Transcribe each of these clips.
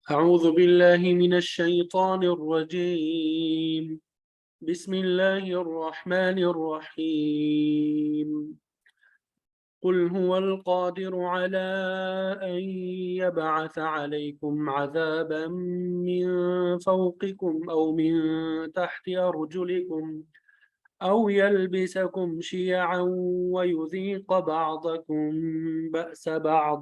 أعوذ بالله من الشيطان الرجيم. بسم الله الرحمن الرحيم. قل هو القادر على أن يبعث عليكم عذابا من فوقكم أو من تحت أرجلكم أو يلبسكم شيعا ويذيق بعضكم بأس بعض.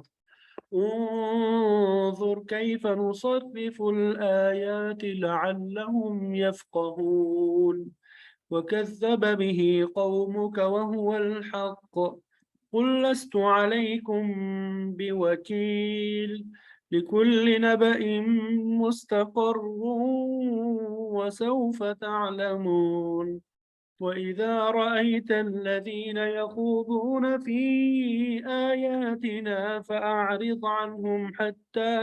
انظر كيف نصرف الآيات لعلهم يفقهون. وكذب به قومك وهو الحق. قل لست عليكم بوكيل. لكل نبأ مستقر وسوف تعلمون. وإذا رأيت الذين يخوضون في آياتنا فأعرض عنهم حتى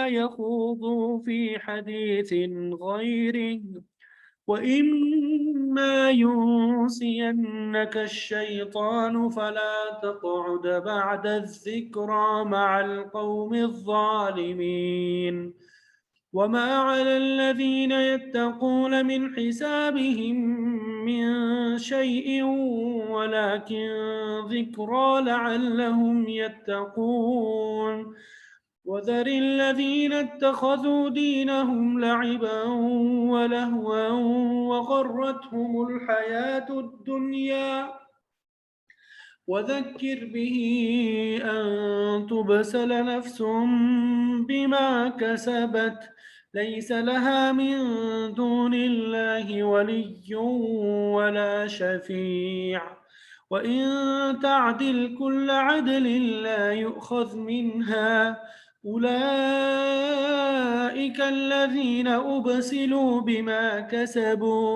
يخوضوا في حديث غيره. وإما ينسينك الشيطان فلا تقعد بعد الذكرى مع القوم الظالمين. وما على الذين يتقون من حسابهم من شيء ولكن ذكرى لعلهم يتقون. وذر الذين اتخذوا دينهم لعبا ولهوا وغرتهم الحياة الدنيا وذكر به أن تبسل نفس بما كسبت ليس لها من دون الله ولي ولا شفيع. وإن تعدل كل عدل لا يؤخذ منها. أولئك الذين أبسلوا بما كسبوا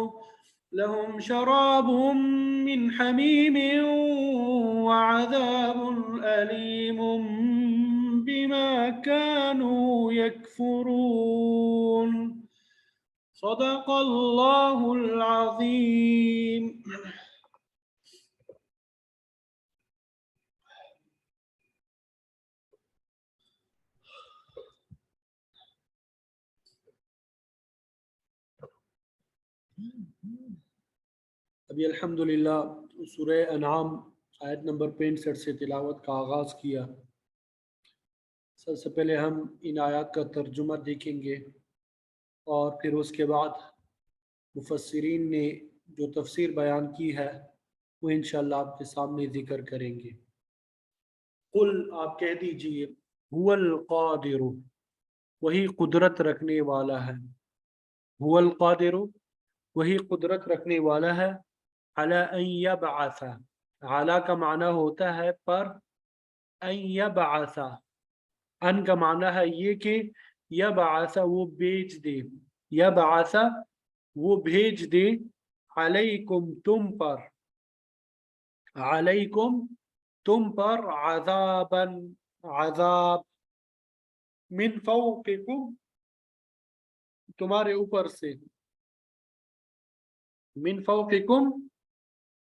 لهم شراب من حميم وعذاب أليم بما كانوا يكفرون. صدق الله العظيم. ابھی الحمدللہ سورہ انعام آیت نمبر 65 سے تلاوت کا آغاز کیا۔ سب سے پہلے ہم ان آیات کا ترجمہ دیکھیں گے اور پھر اس کے بعد مفسرین نے جو تفسیر بیان کی ہے وہ انشاءاللہ آپ کے سامنے ذکر کریں گے۔ قل آپ کہہ دیجئے، هو القادر وہی قدرت رکھنے والا ہے، هو القادر وہی قدرت رکھنے والا ہے، علی ان یبعث، علی کا معنی ہوتا ہے پر، ان یبعث، ان کا معنی ہے یہ کہ یبعث وہ بیچ دے، یبعث وہ بھیج دے، علیکم تم پر، علیکم تم پر، عذابا عذاب، من فوقکم تمہارے اوپر سے، من فوقکم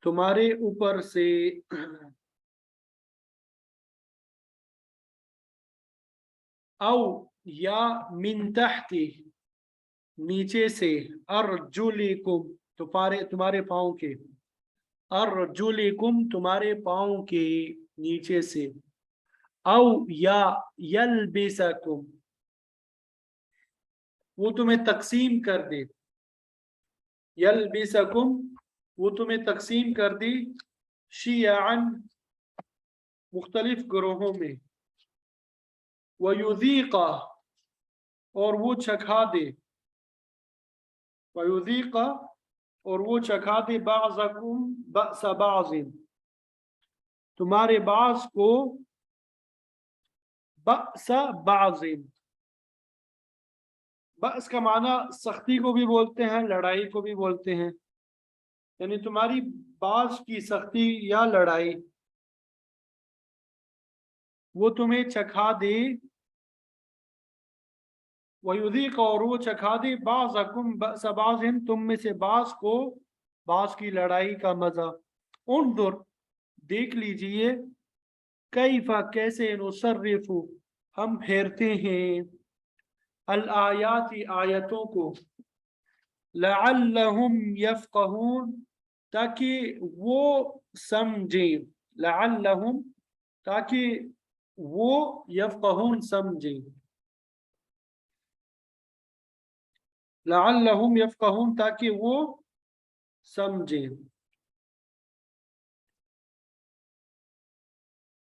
تمہارے اوپر سے، او یا من تحت نیچے سے، ارجلکم تمہارے پاؤں کے، ارجلکم تمہارے پاؤں کے نیچے سے، او یا یلبسکم وہ تمہیں تقسیم کر دے، یلبسکم وہ تمہیں تقسیم کر دی، شیعاً مختلف گروہوں میں، وَيُذِيقَ اور وہ چکھا دے، وَيُذِيقَ اور وہ چکھا دے، بَعْضَكُمْ بَأْسَ بَعْضٍ تمہارے بعض کو، بَأْسَ بَعْضٍ بأس کا معنی سختی کو بھی بولتے ہیں، لڑائی کو بھی بولتے ہیں، یعنی تمہاری بعض کی سختی یا لڑائی وہ تمہیں چکھا دے، وَيُذِيقَ اور وہ چکھا دے، بَعْضَكُمْ بَأْسَ بَعْضٍ تم میں سے بعض کو بعض کی لڑائی کا مزہ۔ انظر دیکھ لیجئے، کیفا کیسے، نصرف ہم پھیرتے ہیں الآیات آیتوں کو لعلہم یفقہون تاکہ وہ سمجھیں لعلہم تاکہ وہ یفقہون سمجھیں لعلہم یفقہون تاکہ وہ سمجھیں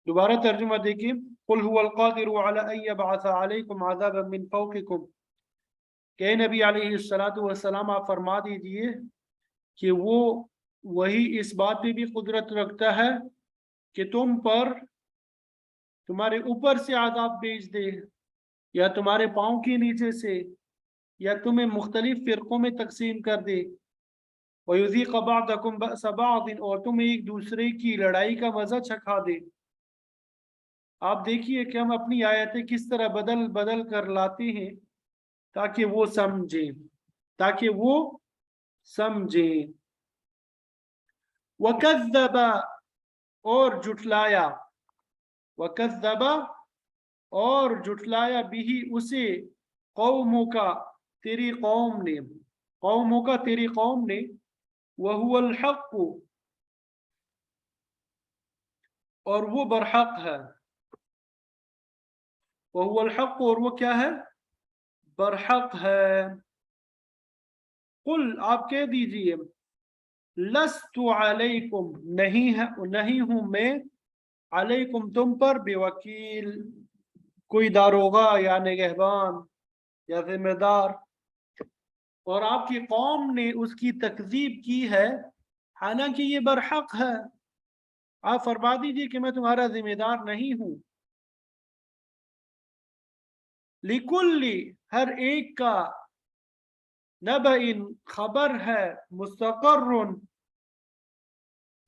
دوبارہ ترجمہ دیکھیں قل هو القادر على ان يبعث عليكم عذابا من فوقكم کہ نبی علیہ السلام آپ فرما دیجئے کہ وہ وہی اس بات پہ بھی قدرت رکھتا ہے کہ تم پر تمہارے اوپر سے عذاب بھیج دے یا تمہارے پاؤں کے نیچے سے یا تمہیں مختلف فرقوں میں تقسیم کر دے وَيُذِيقَ بَعْضَكُمْ بَأْسَ بَعْضٍ اور تمہیں ایک دوسرے کی لڑائی کا مزہ چکھا دے آپ دیکھیے کہ ہم اپنی آیتیں کس طرح بدل بدل کر لاتے ہیں تاکہ وہ سمجھیں وَكَذَّبَ اور جھٹلایا بھی اسے قوموں کا تیری قوم نے وَهُوَ الْحَقُّ اور وہ برحق ہے وَهُوَ الْحَقُّ اور وہ کیا ہے برحق ہے قل آپ کہہ دیجئے لست علیکم نہیں ہوں میں علیکم تم پر بے وکیل کوئی داروغہ یا نگہبان یا ذمہ دار اور آپ کی قوم نے اس کی تکذیب کی ہے حالانکہ یہ برحق ہے آپ فرما دیجئے کہ میں تمہارا ذمہ دار نہیں ہوں لکل ہر ایک کا نبئ خبر ہے مستقر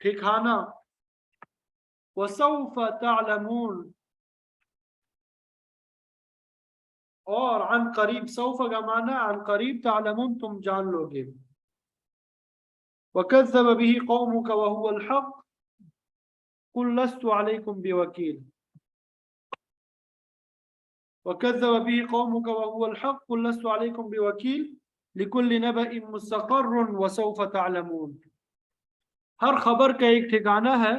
ٹھکانہ وسوف تعلمون اور عن قریب سوف کا معنی عن قریب تعلمون تم جان لو گے وَكَذَّبَ بِهِ قَوْمُكَ وَهُوَ الْحَقُّ قُلْ لَسْتُ عَلَيْكُمْ بِوَكِيلٍ وَكَذَّبَ بِهِ قَوْمُكَ وَهُوَ الْحَقُّ قُلْ لَسْتُ عَلَيْكُمْ بِوَكِيلٍ لِكُلِّ نَبَإٍ مُسْتَقَرٌ وَسَوْفَ تَعْلَمُونَ ہر خبر کا ایک ٹھکانہ ہے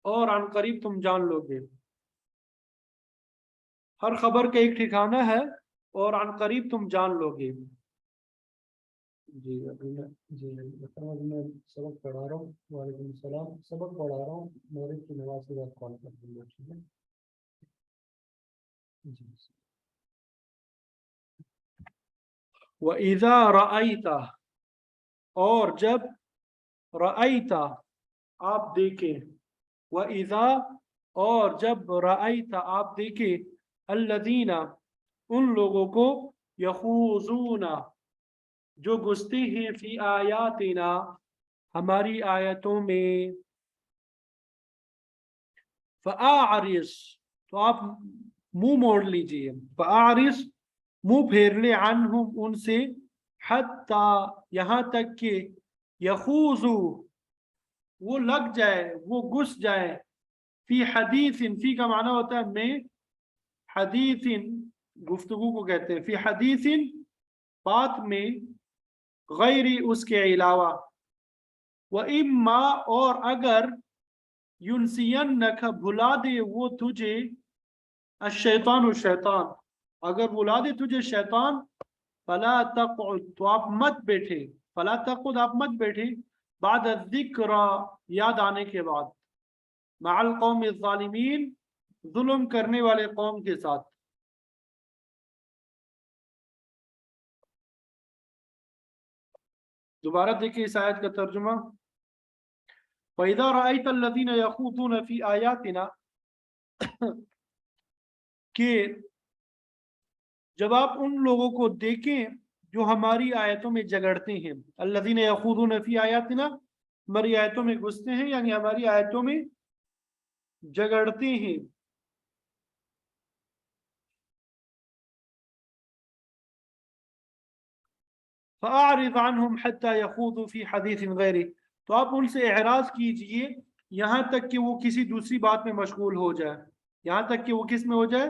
اور عن قریب تم جان لو گے ہر خبر کا ایک ٹھکانہ ہے اور عن قریب تم جان لو گے جی ابھی میں سبق پڑھا رہا ہوں وعلیکم السلام سبق پڑھا رہا ہوں مغرب کی نماز کے بعد کال کر دوں گا ٹھیک ہے جی وَإِذَا رَأَيْتَ اور جب رأیت آپ دیکھیں وَإِذَا اور جب رأیت آپ دیکھیں الذین ان لوگوں کو یخوضون جو گھستے ہیں فی آیاتنا ہماری آیتوں میں فَأَعْرِضْ تو آپ منہ موڑ لیجئے فَأَعْرِضْ منہ پھیر لے عنہم ان سے حتی یہاں تک کہ یخوضو وہ لگ جائے وہ گھس جائے فی حدیث فی کا معنی ہوتا ہے میں حدیث گفتگو کو کہتے ہیں فی حدیث بات میں غیری اس کے علاوہ وَإِمَّا اور اگر يُنْسِيَنَّكَ بھلا دے وہ تجھے الشیطان اگر بھلا دے تجھے شیطان فلا تقعد تو آپ مت بیٹھے فلا تقعد آپ مت بیٹھے بعد الذکر یاد آنے کے بعد مع القوم الظالمین ظلم کرنے والے قوم کے ساتھ دوبارہ دیکھیں اس آیت کا ترجمہ وَإِذَا رَأَيْتَ الَّذِينَ يَخُوضُونَ فِي آيَاتِنَا کہ جب آپ ان لوگوں کو دیکھیں جو ہماری آیتوں میں جگڑتے ہیں الَّذِينَ يَخُوضُونَ فِي آيَاتِنَا ہماری آیتوں میں گھستے ہیں یعنی ہماری آیتوں میں جگڑتے ہیں فَأَعْرِضْ عَنْهُمْ حَتَّى يَخُوضُوا فِي حَدِيثٍ غَيْرِهِ تو آپ ان سے اعراض کیجئے یہاں تک کہ وہ کسی دوسری بات میں مشغول ہو جائے یہاں تک کہ وہ کس میں ہو جائے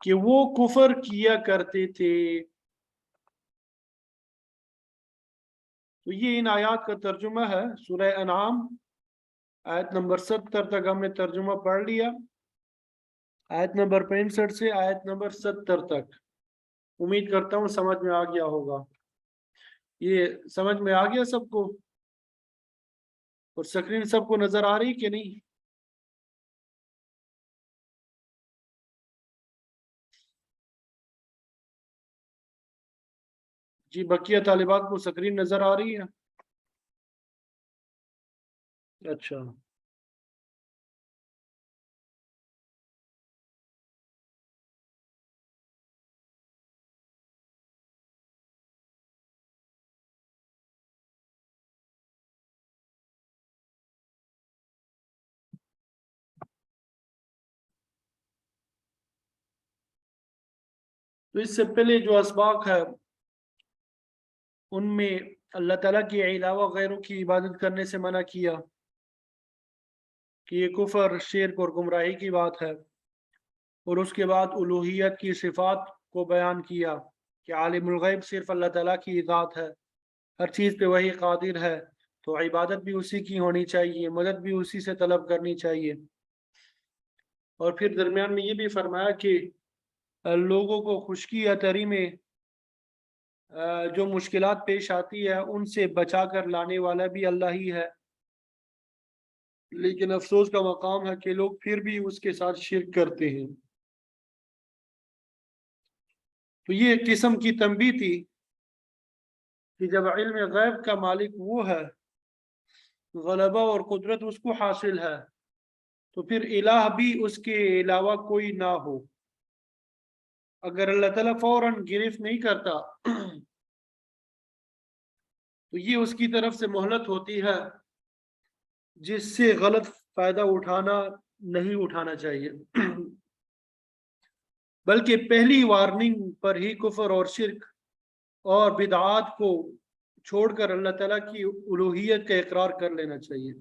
کہ وہ کفر کیا کرتے تھے۔ تو یہ ان آیات کا ترجمہ ہے۔ سورہ انعام آیت نمبر 70 تک ہم نے ترجمہ پڑھ لیا، آیت نمبر 65 سے آیت نمبر 70 تک۔ امید کرتا ہوں سمجھ میں آ گیا ہوگا۔ یہ سمجھ میں آ گیا سب کو؟ اور سکرین سب کو نظر آ رہی کہ نہیں؟ جی بقیہ طالبات کو سکرین نظر آ رہی ہے؟ اچھا، تو اس سے پہلے جو اسباق ہے ان میں اللہ تعالیٰ کے علاوہ غیروں کی عبادت کرنے سے منع کیا کہ یہ کفر، شرک اور گمراہی کی بات ہے، اور اس کے بعد الوہیت کی صفات کو بیان کیا کہ عالم الغیب صرف اللہ تعالیٰ کی ذات ہے، ہر چیز پہ وہی قادر ہے، تو عبادت بھی اسی کی ہونی چاہیے، مدد بھی اسی سے طلب کرنی چاہیے۔ اور پھر درمیان میں یہ بھی فرمایا کہ لوگوں کو خشکی یا تری میں جو مشکلات پیش آتی ہے ان سے بچا کر لانے والا بھی اللہ ہی ہے، لیکن افسوس کا مقام ہے کہ لوگ پھر بھی اس کے ساتھ شرک کرتے ہیں۔ تو یہ ایک قسم کی تنبیہ تھی کہ جب علم غیب کا مالک وہ ہے، غلبہ اور قدرت اس کو حاصل ہے، تو پھر الہ بھی اس کے علاوہ کوئی نہ ہو۔ اگر اللہ تعالیٰ فوراً گرفت نہیں کرتا تو یہ اس کی طرف سے مہلت ہوتی ہے جس سے غلط فائدہ نہیں اٹھانا چاہیے، بلکہ پہلی وارننگ پر ہی کفر اور شرک اور بدعات کو چھوڑ کر اللہ تعالیٰ کی الوہیت کا اقرار کر لینا چاہیے۔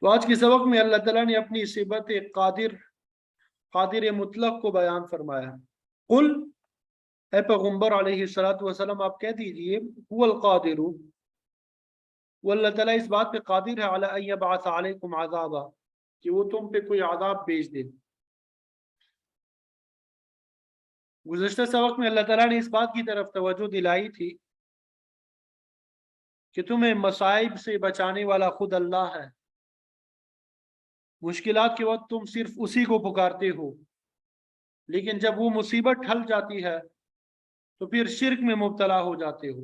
تو آج کے سبق میں اللہ تعالیٰ نے اپنی صفت قادر مطلق کو بیان فرمایا۔ قل، اے پیغمبر علیہ السلام آپ کہہ دیجئے، هو القادر، وہ اللہ تعالیٰ اس بات پہ قادر ہے، علی ان یبعث علیکم عذابا، کہ وہ تم پہ کوئی عذاب بھیج دے۔ گزشتہ سبق میں اللہ تعالیٰ نے اس بات کی طرف توجہ دلائی تھی کہ تمہیں مصائب سے بچانے والا خود اللہ ہے، مشکلات کے وقت تم صرف اسی کو پکارتے ہو، لیکن جب وہ مصیبت ٹل جاتی ہے تو پھر شرک میں مبتلا ہو جاتے ہو۔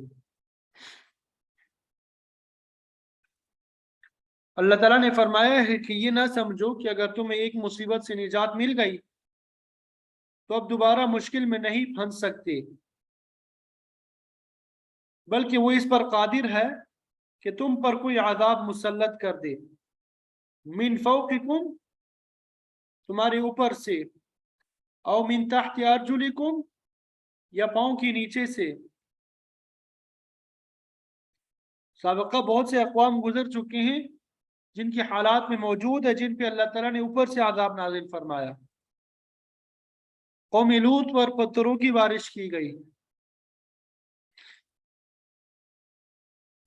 اللہ تعالیٰ نے فرمایا ہے کہ یہ نہ سمجھو کہ اگر تمہیں ایک مصیبت سے نجات مل گئی تو اب دوبارہ مشکل میں نہیں پھنس سکتے، بلکہ وہ اس پر قادر ہے کہ تم پر کوئی عذاب مسلط کر دے، من فوقکم، تمہارے اوپر سے، او من تحت ارجلکم، یا پاؤں کی نیچے سے۔ سابقہ بہت سے اقوام گزر چکے ہیں جن کی حالات میں موجود ہے، جن پہ اللہ تعالیٰ نے اوپر سے عذاب نازل فرمایا۔ قوم لوط پر پتھروں کی بارش کی گئی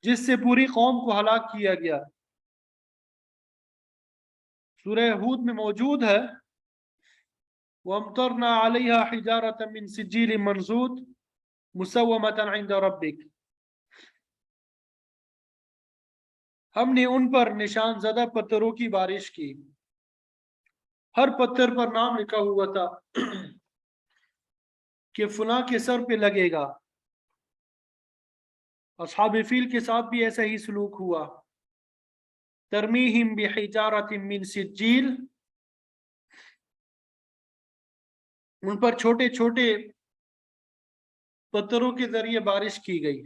جس سے پوری قوم کو ہلاک کیا گیا۔ سورہ ہود میں موجود ہے، وَأَمْطَرْنَا عَلَيْهَا حِجَارَةً مِّن سِجِّيلٍ مَّنضُودٍ مُّسَوَّمَةً عِندَ رَبِّكَ، ہم نے ان پر نشان زدہ پتھروں کی بارش کی، ہر پتھر پر نام لکھا ہوا تھا کہ فلاں کے سر پہ لگے گا۔ اصحاب فیل کے ساتھ بھی ایسا ہی سلوک ہوا، ترمیہم بحجارۃ من سجیل، ان پر چھوٹے چھوٹے پتھروں کے ذریعے بارش کی گئی۔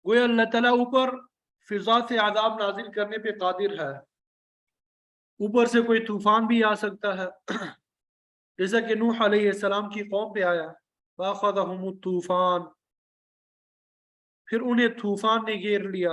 گویا اللہ تعالیٰ اوپر فضا سے عذاب نازل کرنے پہ قادر ہے، اوپر سے کوئی طوفان بھی آ سکتا ہے، جیسا کہ نوح علیہ السلام کی قوم پہ آیا، فَأَخَذَهُمُ الطُّوفَانُ، پھر انہیں طوفان نے گھیر لیا۔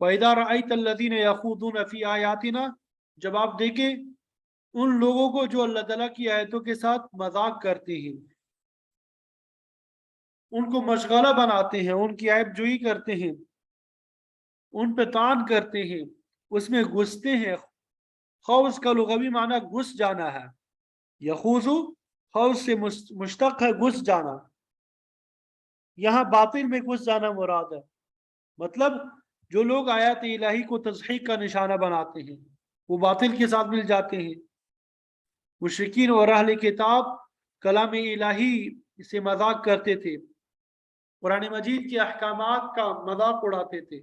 وَإِذَا رَأَيْتَ الَّذِينَ يَخُوضُونَ فِي آيَاتِنَا، جب آپ دیکھیں ان لوگوں کو جو اللہ تعالیٰ کی آیتوں کے ساتھ مذاق کرتے ہیں، ان کو مشغلہ بناتے ہیں، ان کی عیب جوئی کرتے ہیں، ان پہ طعن کرتے ہیں، اس میں گھستے ہیں۔ خوض کا لغوی معنی گھس جانا ہے، یخوضو خوض سے مشتق ہے گھس جانا، یہاں باطل میں گھس جانا مراد ہے۔ مطلب جو لوگ آیات الہی کو تصحیح کا نشانہ بناتے ہیں وہ باطل کے ساتھ مل جاتے ہیں۔ مشرکین اور اہل کتاب کلام الہی سے مذاق کرتے تھے، قرآن مجید کے احکامات کا مذاق اڑاتے تھے۔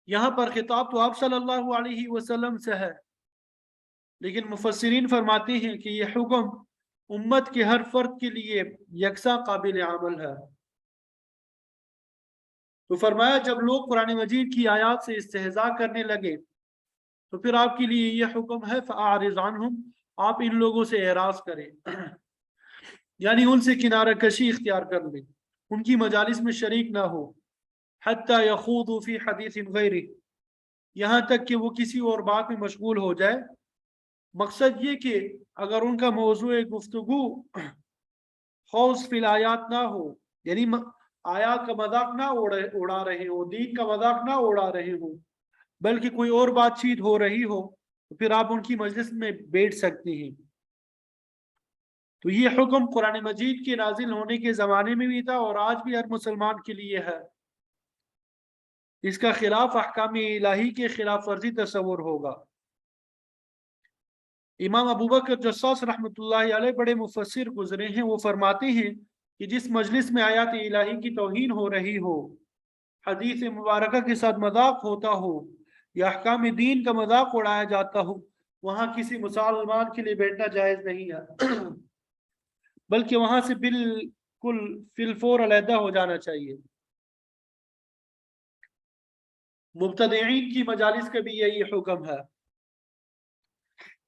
یہاں پر خطاب تو آپ صلی اللہ علیہ وسلم سے ہے، لیکن مفسرین فرماتے ہیں کہ یہ حکم امت کے ہر فرد کے لیے یکساں قابل عمل ہے۔ تو فرمایا جب لوگ قرآن مجید کی آیات سے استہزاء کرنے لگے تو پھر آپ کے لیے یہ حکم ہے فَأَعْرِضْ عَنْهُمْ، آپ ان لوگوں سے اعراض کریں، یعنی ان سے کنارہ کشی اختیار کر لیں، ان کی مجالس میں شریک نہ ہو۔ حَتَّى يَخُوضُوا فِي حَدِيثٍ غَيْرِهِ، یہاں تک کہ وہ کسی اور بات میں مشغول ہو جائے۔ مقصد یہ کہ اگر ان کا موضوع گفتگو خوض فی الآیات نہ ہو، یعنی آیات کا مذاق نہ اڑا رہے ہو، دین کا مذاق نہ اڑا رہے ہو، بلکہ کوئی اور بات چیت ہو رہی ہو، تو پھر آپ ان کی مجلس میں بیٹھ سکتے ہیں۔ تو یہ حکم قرآن مجید کے نازل ہونے کے زمانے میں بھی تھا اور آج بھی ہر مسلمان کے لیے ہے۔ اس کا خلاف احکام الہی کے خلاف ورزی تصور ہوگا۔ امام ابو بکر جساس رحمۃ اللہ علیہ بڑے مفسر گزرے ہیں، وہ فرماتے ہیں کہ جس مجلس میں آیات الہی کی توہین ہو رہی ہو، حدیث مبارکہ کے ساتھ مذاق ہوتا ہو یا احکام دین کا مذاق اڑایا جاتا ہو، وہاں کسی مسلمان کے لیے بیٹھنا جائز نہیں ہے، بلکہ وہاں سے بالکل فی الفور علیحدہ ہو جانا چاہیے۔ مبتدعین کی مجالس کا بھی یہی حکم ہے،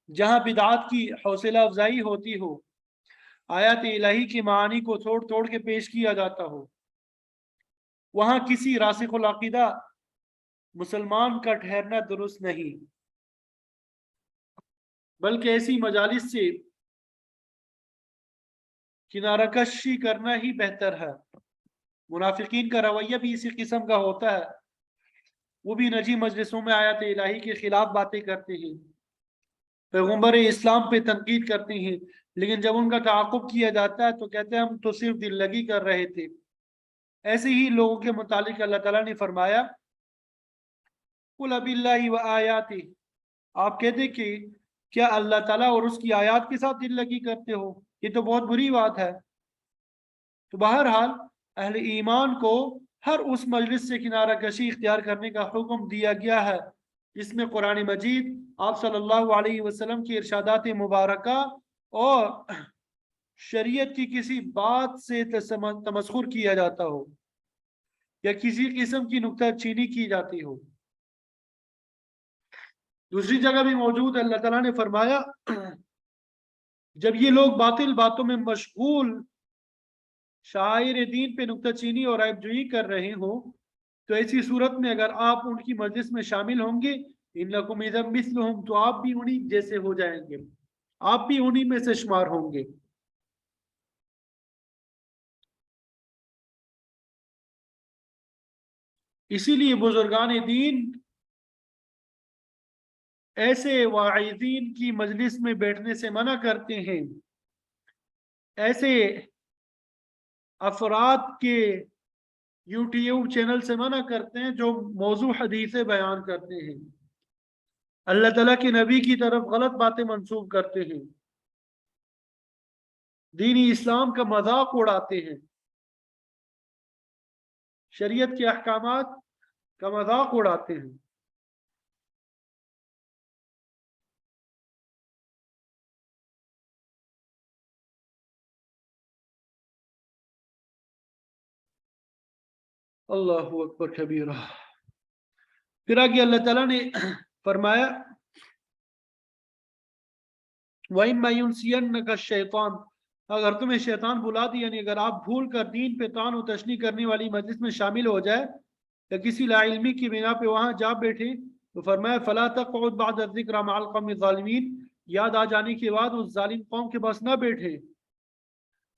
جہاں بدعات کی حوصلہ افزائی ہوتی ہو، آیات الہی کی معانی کو توڑ توڑ کے پیش کیا جاتا ہو، وہاں کسی راسخ العقیدہ مسلمان کا ٹھہرنا درست نہیں، بلکہ ایسی مجالس سے کنارہ کشی کرنا ہی بہتر ہے۔ منافقین کا رویہ بھی اسی قسم کا ہوتا ہے، وہ بھی نجی مجلسوں میں آیات الہی کے خلاف باتیں کرتے ہیں، پیغمبر اسلام پہ تنقید کرتے ہیں، لیکن جب ان کا تعاقب کیا جاتا ہے تو کہتے ہیں ہم تو صرف دل لگی کر رہے تھے۔ ایسے ہی لوگوں کے متعلق اللہ تعالیٰ نے فرمایا قُلْ أَبِاللَّهِ وَآيَاتِهِ، آپ کہتے کہ کیا اللہ تعالیٰ اور اس کی آیات کے ساتھ دل لگی کرتے ہو؟ یہ تو بہت بری بات ہے۔ تو بہرحال اہل ایمان کو ہر اس مجلس سے کنارہ کشی اختیار کرنے کا حکم دیا گیا ہے جس میں قرآن مجید، آپ صلی اللہ علیہ وسلم کی ارشادات مبارکہ اور شریعت کی کسی بات سے تمسخر کیا جاتا ہو یا کسی قسم کی نکتہ چینی کی جاتی ہو۔ دوسری جگہ بھی موجود ہے، اللہ تعالیٰ نے فرمایا جب یہ لوگ باطل باتوں میں مشغول شاعر دین پہ نکتہ چینی اور عیب جوئی کر رہے ہوں تو ایسی صورت میں اگر آپ ان کی مجلس میں شامل ہوں گے انکم اذا مثلہم، تو آپ بھی انہی جیسے ہو جائیں گے، آپ بھی انہی میں سے شمار ہوں گے۔ اسی لیے بزرگان دین ایسے واعظین کی مجلس میں بیٹھنے سے منع کرتے ہیں، ایسے افراد کے یوٹیوب چینل سے منع کرتے ہیں جو موضوع حدیثیں بیان کرتے ہیں، اللہ تعالیٰ کے نبی کی طرف غلط باتیں منسوب کرتے ہیں، دینی اسلام کا مذاق اڑاتے ہیں، شریعت کے احکامات کا مذاق اڑاتے ہیں۔ اللہ اکبر کبیرہ۔ پھر آگے اللہ تعالیٰ نے فرمایا وَإِمَّا يُنْسِيَنَّكَ الشَّيْطَانُ، اگر تمہیں شیطان بلا دی، یعنی اگر آپ بھول کر دین پہ طعن و تشنیع کرنے والی مجلس میں شامل ہو جائے یا کسی لا علمی کی بنا پہ وہاں جا بیٹھے، تو فرمایا فلا تقعد بعد الذکر مع القوم الظالمین، یاد آ جانے کے بعد اس ظالم قوم کے پاس نہ بیٹھے،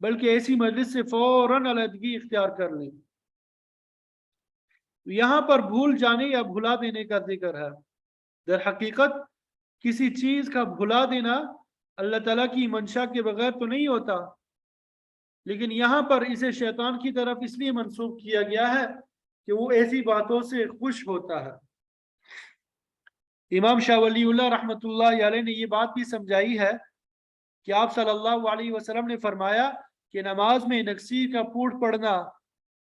بلکہ ایسی مجلس سے فوراً علیحدگی اختیار کر لیں۔ یہاں پر بھول جانے یا بھلا دینے کا ذکر ہے۔ در حقیقت کسی چیز کا بھلا دینا اللہ تعالیٰ کی منشا کے بغیر تو نہیں ہوتا، لیکن یہاں پر اسے شیطان کی طرف اس لیے منسوخ کیا گیا ہے کہ وہ ایسی باتوں سے خوش ہوتا ہے۔ امام شاہ ولی اللہ رحمۃ اللہ علیہ نے یہ بات بھی سمجھائی ہے کہ آپ صلی اللہ علیہ وسلم نے فرمایا کہ نماز میں نکسیر کا پوٹ پڑنا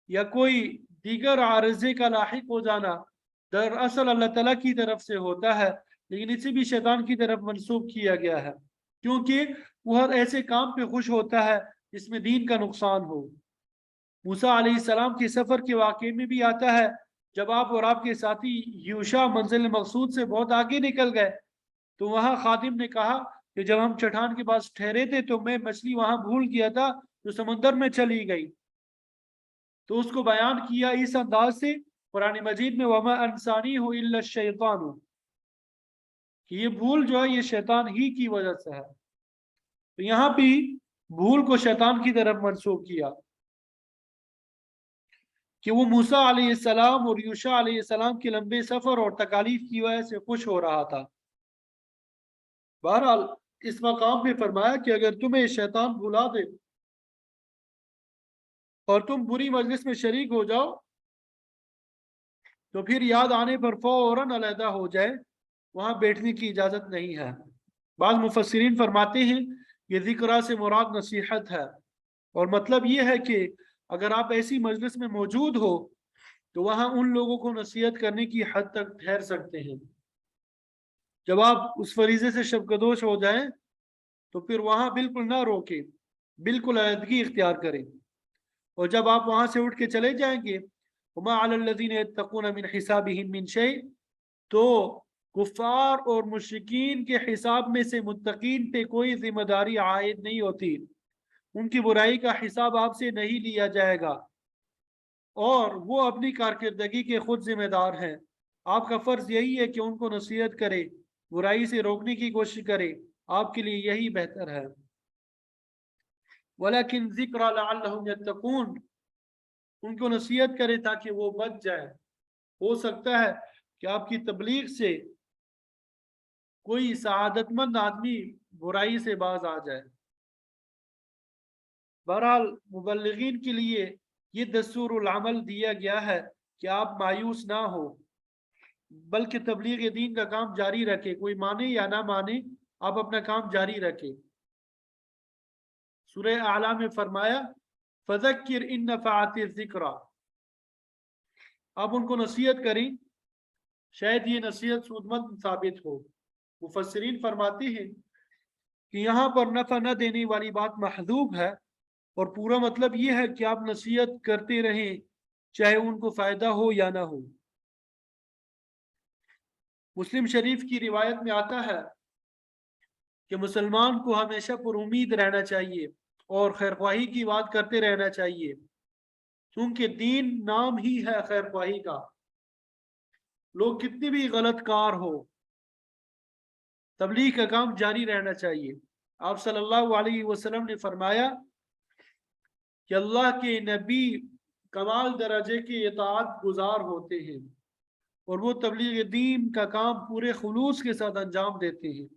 یا کوئی دیگر عارضے کا لاحق ہو جانا دراصل اللہ تعالیٰ کی طرف سے ہوتا ہے، لیکن اسے بھی شیطان کی طرف منسوخ کیا گیا ہے، کیونکہ وہ ہر ایسے کام پہ خوش ہوتا ہے جس میں دین کا نقصان ہو۔ موسیٰ علیہ السلام کے سفر کے واقعے میں بھی آتا ہے، جب آپ اور آپ کے ساتھی یوشع منزل مقصود سے بہت آگے نکل گئے تو وہاں خادم نے کہا کہ جب ہم چٹان کے پاس ٹھہرے تھے تو میں مچھلی وہاں بھول گیا تھا جو سمندر میں چلی گئی، تو اس کو بیان کیا اس انداز سے قرآن مجید میں وما انسانی ہو الا الشیطان، کہ یہ بھول جو ہے یہ شیطان ہی کی وجہ سے ہے۔ تو یہاں بھی بھول کو شیطان کی طرف منسوخ کیا کہ وہ موسیٰ علیہ السلام اور یوشع علیہ السلام کے لمبے سفر اور تکالیف کی وجہ سے خوش ہو رہا تھا۔ بہرحال اس مقام پہ فرمایا کہ اگر تمہیں شیطان بھلا دے اور تم بری مجلس میں شریک ہو جاؤ تو پھر یاد آنے پر فوراً علیحدہ ہو جائے، وہاں بیٹھنے کی اجازت نہیں ہے۔ بعض مفسرین فرماتے ہیں یہ ذکرہ سے مراد نصیحت ہے، اور مطلب یہ ہے کہ اگر آپ ایسی مجلس میں موجود ہو تو وہاں ان لوگوں کو نصیحت کرنے کی حد تک ٹھہر سکتے ہیں۔ جب آپ اس فریضے سے شبکدوش ہو جائیں تو پھر وہاں بالکل نہ روکیں، بالکل علیحدگی اختیار کریں، اور جب آپ وہاں سے اٹھ کے چلے جائیں گے وما علی الذین یتقون من حسابہم من شیء، تو کفار اور مشرکین کے حساب میں سے متقین پہ کوئی ذمہ داری عائد نہیں ہوتی، ان کی برائی کا حساب آپ سے نہیں لیا جائے گا، اور وہ اپنی کارکردگی کے خود ذمہ دار ہیں۔ آپ کا فرض یہی ہے کہ ان کو نصیحت کرے، برائی سے روکنے کی کوشش کرے، آپ کے لیے یہی بہتر ہے۔ ولیکن ذکر لعلہم یتقون، ان کو نصیحت کرے تاکہ وہ بچ جائے۔ ہو سکتا ہے کہ آپ کی تبلیغ سے کوئی سعادت مند آدمی برائی سے باز آ جائے۔ بہرحال مبلغین کے لیے یہ دستور العمل دیا گیا ہے کہ آپ مایوس نہ ہو، بلکہ تبلیغ دین کا کام جاری رکھے، کوئی مانے یا نہ مانے آپ اپنا کام جاری رکھے۔ سورہ اعلیٰ میں فرمایا فذکر ان نفعت الذکریٰ، آپ ان کو نصیحت کریں، شاید یہ نصیحت سودمند ثابت ہو۔ مفسرین فرماتے ہیں کہ یہاں پر نفع نہ دینے والی بات محذوف ہے، اور پورا مطلب یہ ہے کہ آپ نصیحت کرتے رہیں چاہے ان کو فائدہ ہو یا نہ ہو۔ مسلم شریف کی روایت میں آتا ہے کہ مسلمان کو ہمیشہ پر امید رہنا چاہیے اور خیرخواہی کی بات کرتے رہنا چاہیے، کیونکہ دین نام ہی ہے خیرخواہی کا۔ لوگ کتنی بھی غلط کار ہو، تبلیغ کا کام جاری رہنا چاہیے۔ آپ صلی اللہ علیہ وسلم نے فرمایا کہ اللہ کے نبی کمال درجے کے اطاعت گزار ہوتے ہیں اور وہ تبلیغ دین کا کام پورے خلوص کے ساتھ انجام دیتے ہیں۔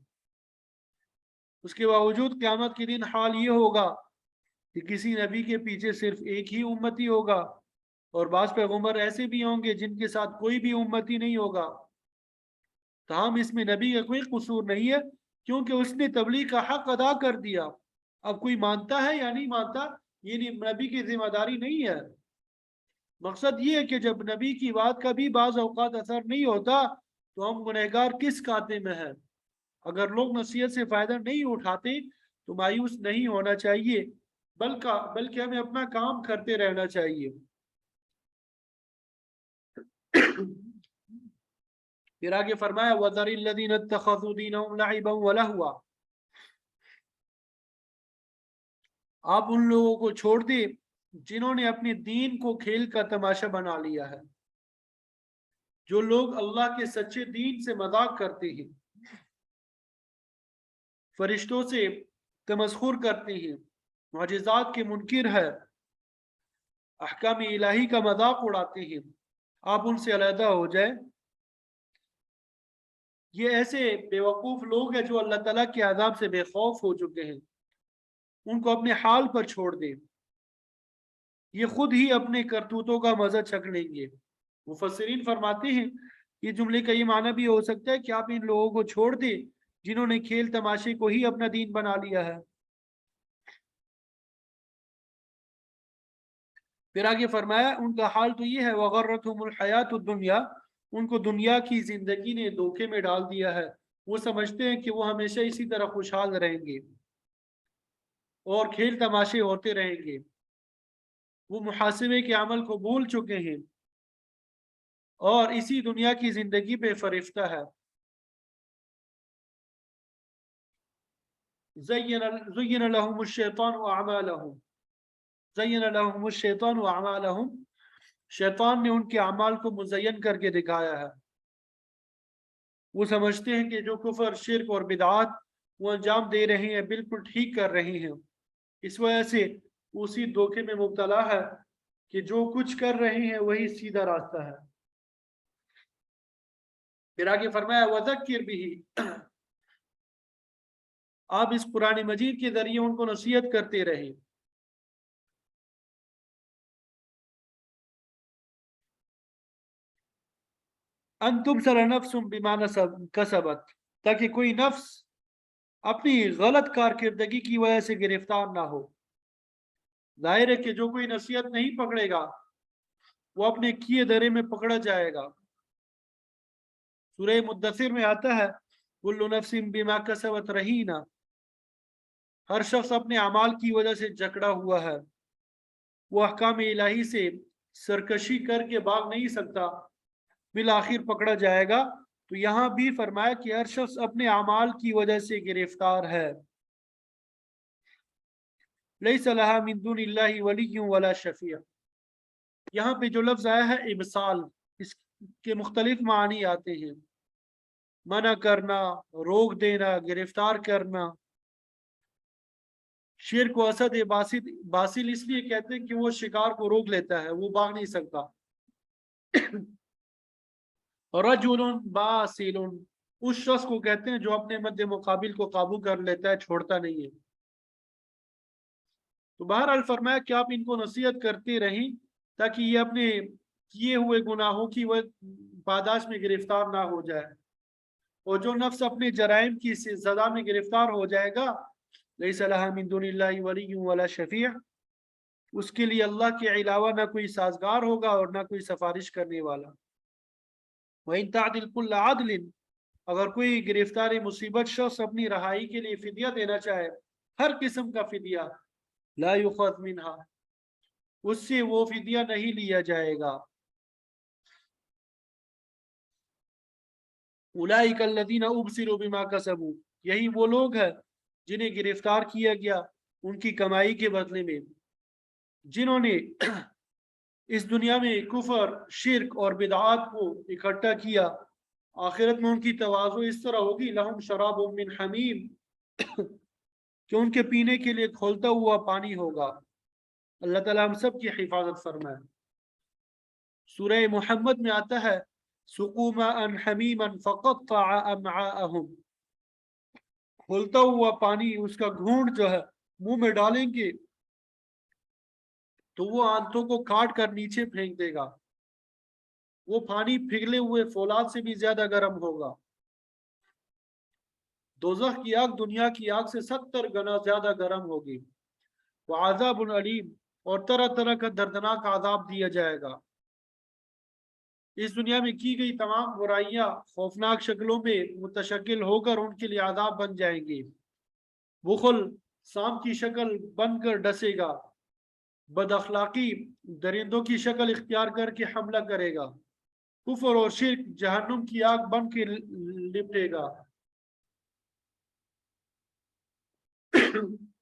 اس کے باوجود قیامت کے دن حال یہ ہوگا کہ کسی نبی کے پیچھے صرف ایک ہی امتی ہوگا، اور بعض پیغمبر ایسے بھی ہوں گے جن کے ساتھ کوئی بھی امتی نہیں ہوگا۔ تاہم اس میں نبی کا کوئی قصور نہیں ہے، کیونکہ اس نے تبلیغ کا حق ادا کر دیا۔ اب کوئی مانتا ہے یا نہیں مانتا یہ نبی کی ذمہ داری نہیں ہے۔ مقصد یہ ہے کہ جب نبی کی بات کا بھی بعض اوقات اثر نہیں ہوتا تو ہم گنہگار کس کاتے میں ہیں۔ اگر لوگ نصیحت سے فائدہ نہیں اٹھاتے تو مایوس نہیں ہونا چاہیے، بلکہ ہمیں اپنا کام کرتے رہنا چاہیے۔ پھر آگے فرمایا وَذَرِ الَّذِينَ اتَّخَذُوا دِينَهُمْ لَعِبًا وَلَهْوًا، آپ ان لوگوں کو چھوڑ دیں جنہوں نے اپنے دین کو کھیل کا تماشا بنا لیا ہے، جو لوگ اللہ کے سچے دین سے مذاق کرتے ہیں، فرشتوں سے تمسخر کرتے ہیں، معجزات کے منکر ہے، احکام الہی کا مذاق اڑاتے ہیں، آپ ان سے علیحدہ ہو جائیں۔ یہ ایسے بیوقوف لوگ ہیں جو اللہ تعالیٰ کے عذاب سے بے خوف ہو چکے ہیں، ان کو اپنے حال پر چھوڑ دیں، یہ خود ہی اپنے کرتوتوں کا مزہ چکھ لیں گے۔ مفسرین فرماتے ہیں یہ جملے کا یہ معنی بھی ہو سکتا ہے کہ آپ ان لوگوں کو چھوڑ دیں جنہوں نے کھیل تماشے کو ہی اپنا دین بنا لیا ہے۔ پھر آگے فرمایا ان کا حال تو یہ ہے وَغَرَّتْهُمُ الْحَيَاةُ الدُّنْيَا، ان کو دنیا کی زندگی نے دھوکے میں ڈال دیا ہے، وہ سمجھتے ہیں کہ وہ ہمیشہ اسی طرح خوشحال رہیں گے اور کھیل تماشے ہوتے رہیں گے، وہ محاسبے کے عمل کو بھول چکے ہیں اور اسی دنیا کی زندگی پہ فرفتہ ہے۔ زین لهم الشیطان اعمالهم، زین لهم الشیطان اعمالهم، شیطان نے ان کے اعمال کو مزین کر کے دکھایا ہے۔ وہ سمجھتے ہیں کہ جو کفر، شرک اور بدعات وہ انجام دے رہے ہیں بالکل ٹھیک کر رہے ہیں، اس وجہ سے اسی دھوکے میں مبتلا ہے کہ جو کچھ کر رہے ہیں وہی سیدھا راستہ ہے۔ پھر آگے فرمایا وَذَكِّرْ بِهِ، آپ اس قرآن مجید کے ذریعے ان کو نصیحت کرتے رہیں۔ ان تبصر نفس بما کسبت، تاکہ کوئی نفس اپنی غلط کارکردگی کی وجہ سے گرفتار نہ ہو۔ ظاہر ہے کہ جو کوئی نصیحت نہیں پکڑے گا وہ اپنے کیے درے میں پکڑا جائے گا۔ سورہ مدثر میں آتا ہے کل نفس بما کسبت رہینہ، ہر شخص اپنے اعمال کی وجہ سے جکڑا ہوا ہے، وہ احکام الہی سے سرکشی کر کے بھاگ نہیں سکتا، بالآخر پکڑا جائے گا۔ تو یہاں بھی فرمایا کہ ہر شخص اپنے اعمال کی وجہ سے گرفتار ہے۔ لیس لہا من دون اللہ ولی ولا شفیع، یہاں پہ جو لفظ آیا ہے ابصال، اس کے مختلف معنی آتے ہیں، منع کرنا، روک دینا، گرفتار کرنا۔ شیر کو اسد باسل اس لیے کہتے ہیں کہ وہ شکار کو روک لیتا ہے، وہ بھاگ نہیں سکتا۔ رجل باسل اس شخص کو کہتے ہیں جو اپنے مد مقابل کو قابو کر لیتا ہے، چھوڑتا نہیں ہے۔ تو بہرحال فرمایا کہ آپ ان کو نصیحت کرتے رہیں تاکہ یہ اپنے کیے ہوئے گناہوں کی پاداش میں گرفتار نہ ہو جائے، اور جو نفس اپنے جرائم کی سزا میں گرفتار ہو جائے گا لیس لہا من دون اللہ ولی ولا شفیع، اس کے لیے اللہ کے علاوہ نہ کوئی سازگار ہوگا اور نہ کوئی سفارش کرنے والا۔ وَإِن تَعْدِلْ كُلَّ عَدْلٍ، اگر کوئی گرفتار مصیبت شخص اپنی رہائی کے لیے فدیہ دینا چاہے، ہر قسم کا فدیہ، لا يُخَذْ مِنْهَا، اس سے وہ فدیہ نہیں لیا جائے گا۔ اولئک الذین ابصروا بما کسبوا، یہی وہ لوگ ہیں جنہیں گرفتار کیا گیا ان کی کمائی کے بدلے میں، جنہوں نے اس دنیا میں کفر، شرک اور بدعات کو اکٹھا کیا، آخرت میں ان کی تواضع اس طرح ہوگی لہم شراب من حمیم، کہ ان کے پینے کے لیے کھولتا ہوا پانی ہوگا۔ اللہ تعالیٰ ہم سب کی حفاظت فرمائے۔ سورہ محمد میں آتا ہے سقوا ماء حمیما فقطع امعاءهم، کھولتا ہوا پانی، اس کا گھونٹ جو ہے منہ میں ڈالیں گے تو وہ آنتوں کو کاٹ کر نیچے پھینک دے گا، وہ پانی پگھلے ہوئے فولاد سے بھی زیادہ گرم ہوگا۔ دوزخ کی آگ دنیا کی آگ سے 70 گنا زیادہ گرم ہوگی۔ وعذاب علیم، اور طرح طرح کا دردناک عذاب دیا جائے گا۔ اس دنیا میں کی گئی تمام برائیاں خوفناک شکلوں میں متشکل ہو کر ان کے لیے عذاب بن جائیں گی۔ بخل سام کی شکل بن کر ڈسے گا، بد اخلاقی درندوں کی شکل اختیار کر کے حملہ کرے گا، کفر اور شرک جہنم کی آگ بن کے لپٹے گا،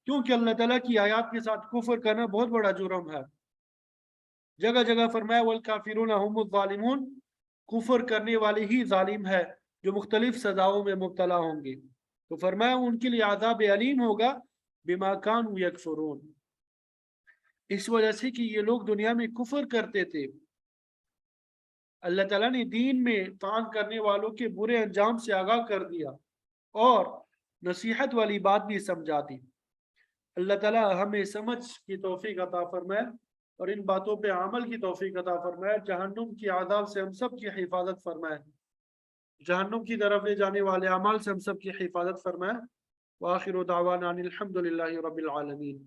کیونکہ اللہ تعالیٰ کی آیات کے ساتھ کفر کرنا بہت بڑا جرم ہے. جگہ جگہ فرمایا والکافرون هم الظالمون، کفر کرنے والے ہی ظالم ہے جو مختلف سزاؤں میں مبتلا ہوں گے. تو فرمایا ان کے لیے عذاب علیم ہوگا بما کانوا یکفرون، اس وجہ سے کہ یہ لوگ دنیا میں کفر کرتے تھے. اللہ تعالیٰ نے دین میں طعن کرنے والوں کے برے انجام سے آگاہ کر دیا اور نصیحت والی بات بھی سمجھا دی. اللہ تعالیٰ ہمیں سمجھ کی توفیق عطا فرمائے اور ان باتوں پہ عمل کی توفیق عطا فرمائے. جہنم کی عذاب سے ہم سب کی حفاظت فرمائے، جہنم کی طرف لے جانے والے اعمال سے ہم سب کی حفاظت فرمائے. وآخر دعوانا ان الحمد للہ رب العالمین.